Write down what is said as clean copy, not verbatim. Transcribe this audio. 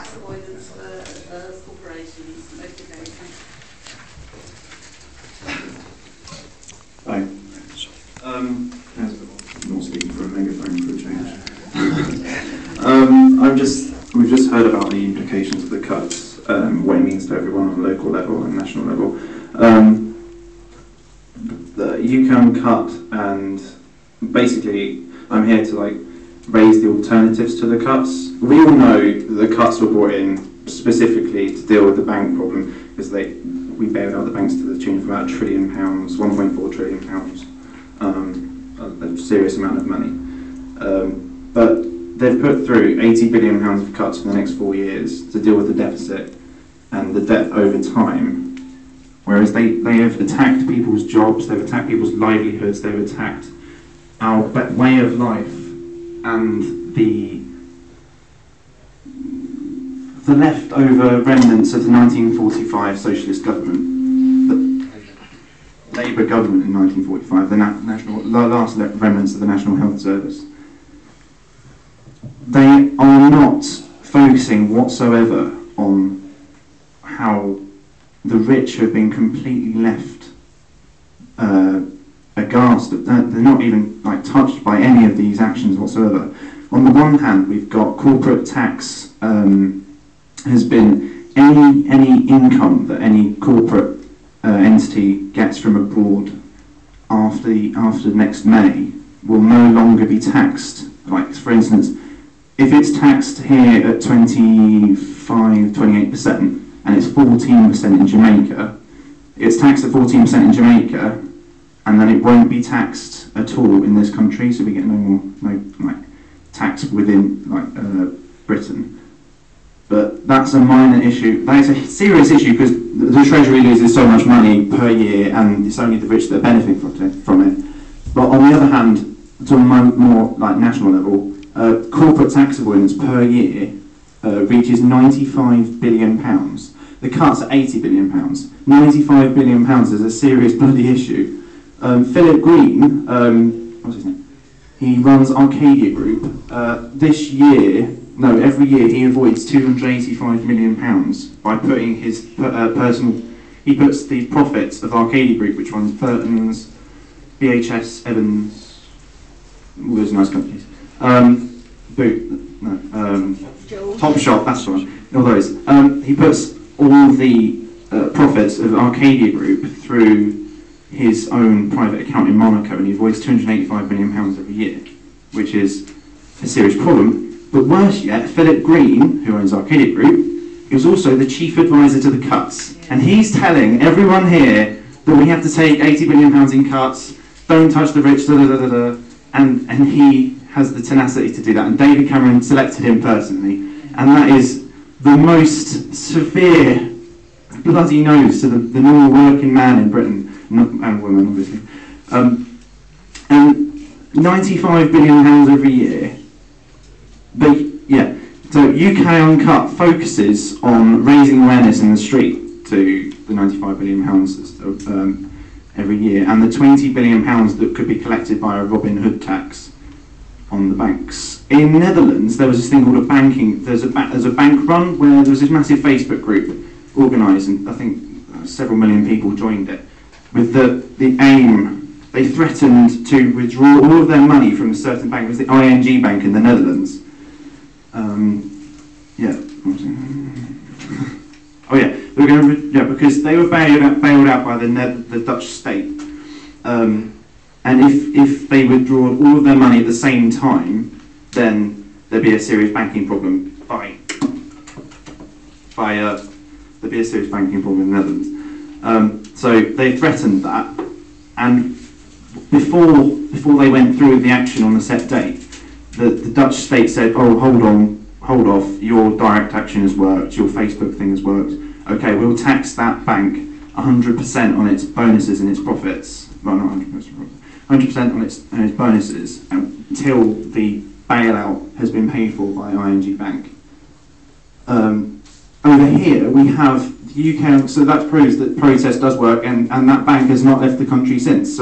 tax avoidance for corporations. Okay, Hi. Not speaking for a megaphone for a change. We've just heard about the implications of the cuts, what it means to everyone on a local level and national level. You can cut, and basically I'm here to raise the alternatives to the cuts. We all know that the cuts were brought in specifically to deal with the bank problem, because we bailed out the banks to the tune of about £1 trillion, £1.4 trillion, a serious amount of money. But they've put through £80 billion of cuts for the next 4 years to deal with the deficit and the debt over time, whereas they have attacked people's jobs, they've attacked people's livelihoods, they've attacked our way of life and the leftover remnants of the 1945 socialist government, the Labour government in 1945, the last remnants of the National Health Service. They are not focusing whatsoever on how the rich have been completely left aghast. They're not even touched by any of these actions whatsoever. On the one hand, we've got corporate tax has been any income that any corporate entity gets from abroad after next May will no longer be taxed. For instance, if it's taxed here at 28%, and it's 14% in Jamaica, it's taxed at 14% in Jamaica, and then it won't be taxed at all in this country, so we get no tax within Britain. But that's a minor issue. That is a serious issue because the Treasury loses so much money per year, and it's only the rich that are benefiting from it. But on the other hand, to a more national level, corporate tax avoidance per year reaches £95 billion. The cuts are £80 billion. £95 billion is a serious bloody issue. Philip Green, what's his name? He runs Arcadia Group. Every year he avoids £285 million by putting his he puts the profits of Arcadia Group, which runs Burton's, BHS, Evans, all those nice companies. Topshop, that's the one. All those. He puts all the profits of Arcadia Group through his own private account in Monaco, and he avoids £285 million every year, which is a serious problem. But worse yet, Philip Green, who owns Arcadia Group, is also the chief advisor to the cuts, and he's telling everyone here that we have to take £80 billion in cuts, don't touch the rich, and he has the tenacity to do that, and David Cameron selected him personally, and that is the most severe bloody nose to the normal working man in Britain, and woman obviously, and £95 billion every year. But yeah, so UK Uncut focuses on raising awareness in the street to the £95 billion every year, and the £20 billion that could be collected by a Robin Hood tax on the banks. In Netherlands, there was this thing called a banking. There's a bank run where there was this massive Facebook group organised, and I think several million people joined it. With the aim, they threatened to withdraw all of their money from a certain bank. It was the ING bank in the Netherlands. They were going to, because they were bailed out by the Dutch state. And if they withdrew all of their money at the same time, then there'd be a serious banking problem. There'd be a serious banking problem in the Netherlands. So they threatened that, and before they went through with the action on the set date, the Dutch state said, "Oh, hold off. Your direct action has worked. Your Facebook thing has worked. Okay, we'll tax that bank 100% on its bonuses and its profits. Well, not 100%. 100% on its bonuses until the bailout has been paid for by ING Bank." Over here we have the UK, so that proves that protest does work, and that bank has not left the country since.